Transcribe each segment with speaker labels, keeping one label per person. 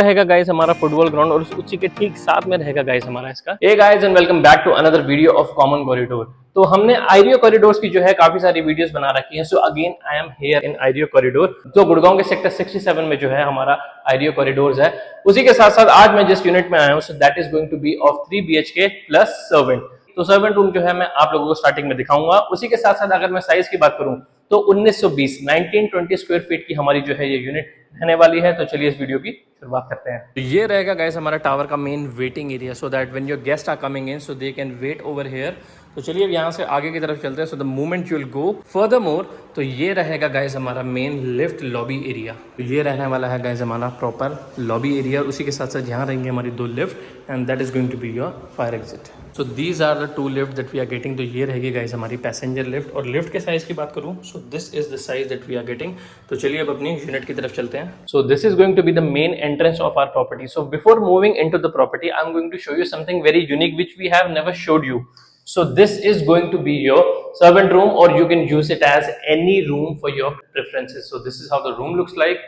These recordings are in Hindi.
Speaker 1: रहेगा गाइस हमारा फुटबॉल ग्राउंड और उसी के ठीक साथ में रहेगा गाइस हमारा इसका। Hey guys and welcome back to another video of common corridor. तो हमने आईरियो कॉरिडोर्स की जो है काफी सारी वीडियोस बना रखी हैं। So again I am here in Ireo corridor. तो गुड़गांव के सेक्टर 67 में जो है हमारा आईरियो कॉरिडोर्स है। उसी के साथ साथ आज मैं जिस यूनिट में आया हूँ so that is going to be of 3 BHK plus servant. तो सर्वेंट रूम जो है मैं आप लोगों को स्टार्टिंग में दिखाऊंगा। उसी के साथ साथ अगर मैं साइज की बात करूं तो 1920 स्क्वायर फीट की हमारी जो है ये यूनिट रहने वाली है। तो चलिए इस वीडियो की शुरुआत करते हैं। तो ये रहेगा गाइस हमारा टावर का main waiting area, so that when your guest are coming in so they can wait over here. तो चलिए अब यहाँ से आगे की तरफ चलते हैं। So the moment you will go further more, तो ये रहेगा गाइस हमारा मेन लिफ्ट लॉबी एरिया। तो ये रहने वाला है गाइस हमारा प्रॉपर लॉबी एरिया। उसी के साथ साथ यहाँ रहेंगे हमारी 2 lift and that is going to be your fire exit. So these are the 2 lift that we are getting. तो ये रहेगी गाइस हमारी पैसेंजर लिफ्ट। और लिफ्ट के साइज की बात करूँ so this is the size that we are getting. तो चलिए अब अपनी यूनिट की तरफ चलते हैं। So this is going to be the main entrance of our property. So before moving into the property I am going to show you something very unique which we have never showed you. So this is going to be your servant room, or you can use it as any room for your preferences. So this is how the room looks like.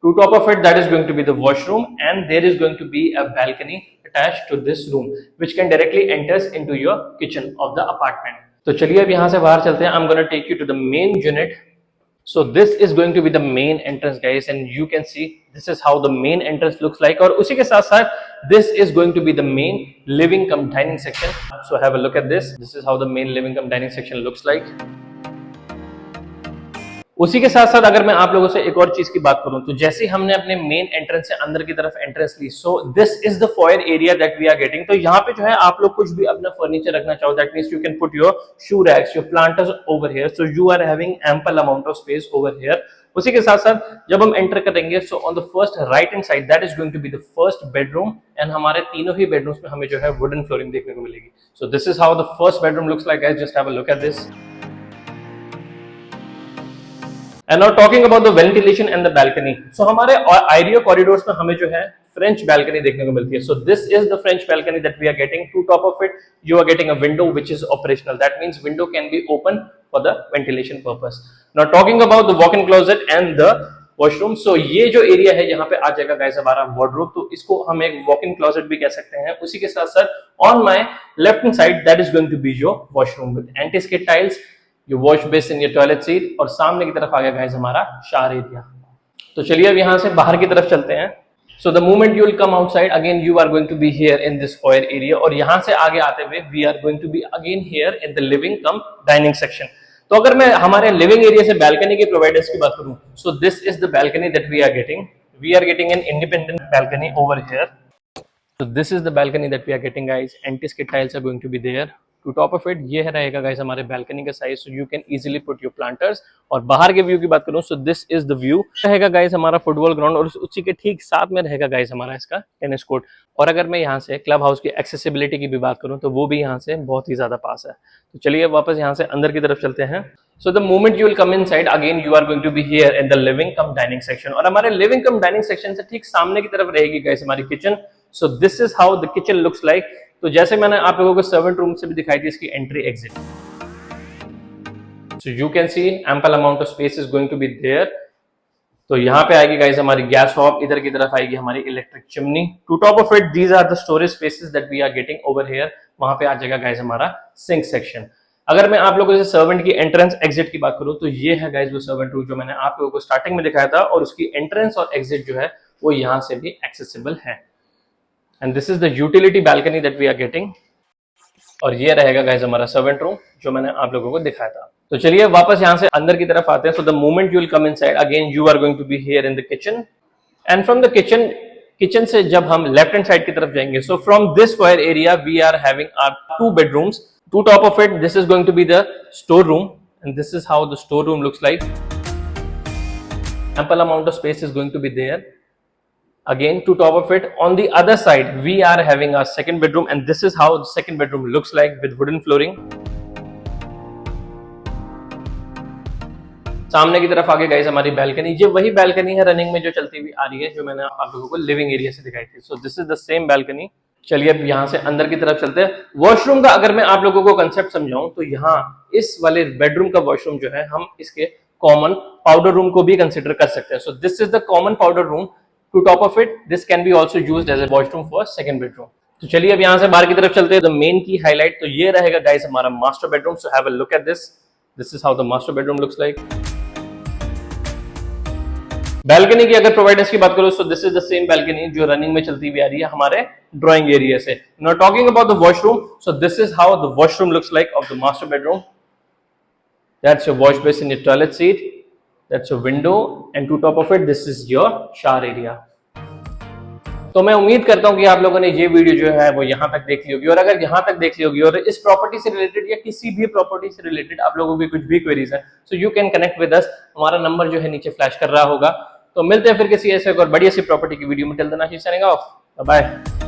Speaker 1: To top of it, that is going to be the washroom, and there is going to be a balcony attached to this room, which can directly enters into your kitchen of the apartment. तो चलिए अब यहाँ से बाहर चलते हैं. I'm gonna take you to the main unit. So this is going to be the main entrance guys, and you can see this is how the main entrance looks like. और उसी के साथ साथ this is going to be the main living cum dining section. So have a look at this. This is how the main living cum dining section looks like. उसी के साथ साथ अगर मैं आप लोगों से एक और चीज की बात करूं तो जैसे हमने अपने मेन एंट्रेंस से अंदर की तरफ एंट्रेंस ली, so this is the foyer area that we are getting. तो यहाँ पे जो है आप लोग कुछ भी अपना फर्नीचर रखना चाहो, that means you can put your shoe racks, your planters over here. So you are having ample amount of space over here. उसी के साथ साथ जब हम एंटर करेंगे so on the first right hand side that is going to be the first bedroom, and हमारे तीनों ही बेडरूम्स में हमें जो है वुडन फ्लोरिंग देखने को मिलेगी। सो this is how the first bedroom looks like guys, just have a look at this. And now talking about the ventilation and the balcony. So हमारे आईरियो कॉरिडोर्स में हमें जो है फ्रेंच balcony देखने को मिलती है. So this is the French balcony that we are getting. To top of it, you are getting a window which is operational. That means window can be open for the ventilation purpose. Now talking about the walk-in closet and the washroom. So ये जो एरिया है यहाँ पे आ जाएगा गाइस हमारा वार्डरोब। तो इसको हम एक वॉक इन क्लोजेट भी कह सकते हैं। उसी के साथ साथ on my left hand side that is going to be your washroom with anti skid tiles, your wash basin, your toilet seat, और सामने की तरफ आ गया गाइस हमारा शावर एरिया। तो चलिए अब यहाँ से बाहर की तरफ चलते हैं। So the moment you will come outside, again you are going to be here in this foyer area, और यहाँ से आगे आते हुए we are going to be again here in the living cum dining section. तो अगर मैं हमारे लिविंग एरिया से बैल्कनी के प्रोवाइडर्स की बात करूँ, so this is the balcony that we are getting. We are getting an independent balcony over here. So this is the balcony that we are getting guys. Anti-skid tiles are going to be there. To top of it, ये रहेगा गाइस हमारे बैल्कनी का size, so you can easily put your planters. और बाहर के व्यू की बात करूं सो दिस इज द व्यू रहेगा गाइस हमारा फुटबॉल ग्राउंड, और उसी के ठीक साथ में रहेगा गाइस हमारा इसका टेनिस कोर्ट। और अगर मैं यहाँ से क्लब हाउस की एक्सेसिबिलिटी की भी बात करूं तो वो भी यहाँ से बहुत ही ज्यादा पास है। तो चलिए वापस यहाँ से अंदर की तरफ चलते हैं। So the moment you will come inside, again you are going to be here in the living come dining section. और हमारे लिविंग कम डाइनिंग सेक्शन से ठीक सामने की तरफ रहेगी गाइस हमारी kitchen. So this is how the kitchen looks like. तो जैसे मैंने आप लोगों को सर्वेंट रूम से भी दिखाई थी इसकी entry exit, so you can see ample amount of space is going to be there. तो यहाँ पे आएगी गाइस हमारी गैस हॉब, इधर की तरफ आएगी हमारी electric chimney. To top of it these are the storage spaces that we are getting over here. वहां पे आ जाएगा गाइस हमारा सिंक सेक्शन। अगर मैं आप लोगों से सर्वेंट की एंट्रेंस एग्जिट की बात करूं तो ये है गाइस वो सर्वेंट रूम जो मैंने आप लोगों को स्टार्टिंग में दिखाया था, और उसकी एंट्रेंस और एग्जिट जो है वो यहाँ से भी एक्सेसिबल है। And this is the utility balcony that we are getting. और ये रहेगा गाइस हमारा सर्वेंट रूम जो मैंने आप लोगों को दिखाया था। तो चलिए वापस यहाँ से अंदर की तरफ आते हैं। So the moment you will come inside, again you are going to be here in the kitchen. And from the kitchen से जब हम लेफ्ट हैंड साइड की तरफ जाएंगे, so from this foyer area we are having our 2 bedrooms. To top of it, this is going to be the store room, and this is how the store room looks like. Ample amount of space is going to be there. Again, to top of it, on the other side, we are having our second bedroom, and this is how the second bedroom looks like with wooden flooring. सामने की तरफ आगे गाइस हमारी बैल्कनी, ये वही बैल्कनी है रनिंग में जो चलती हुई आ रही है जो मैंने आप लोगों को लिविंग एरिया से दिखाई थी। सो this is the same balcony. चलिए अब यहाँ से अंदर की तरफ चलते हैं। वॉशरूम का अगर मैं आप लोगों को कंसेप्ट समझाऊं तो यहाँ इस वाले बेडरूम का वॉशरूम जो है हम इसके कॉमन पाउडर रूम को भी कंसिडर कर सकते हैं। So this is the common powder room to top of it this can be also used as a washroom for second bedroom. तो चलिए अब यहाँ से बाहर की तरफ चलते हैं। द मेन की हाईलाइट तो ये रहेगा गाइस हमारा master bedroom. So have a look at this. This is how the master bedroom looks like. Balcony की अगर प्रोवाइडर्स की बात करो तो this is the same balcony जो रनिंग में चलती हुई आ रही है हमारे ड्राइंग एरिया से। Now talking about the washroom, so this is how the washroom looks like of the master bedroom. That's your wash basin, your toilet seat, that's your window and to top of it this is your shower area. तो मैं उम्मीद करता हूं कि आप लोगों ने ये वीडियो जो है वो यहाँ तक देख ली होगी, और अगर यहाँ तक देख ली होगी और इस प्रॉपर्टी से रिलेटेड या किसी भी प्रॉपर्टी से रिलेटेड आप लोगों की कुछ भी क्वेरीज है, सो you can connect with us. हमारा नंबर जो है नीचे फ्लैश कर रहा होगा। तो मिलते हैं फिर किसी ऐसे और बड़ी ऐसी प्रॉपर्टी की वीडियो में। Till then I am signing off, bye.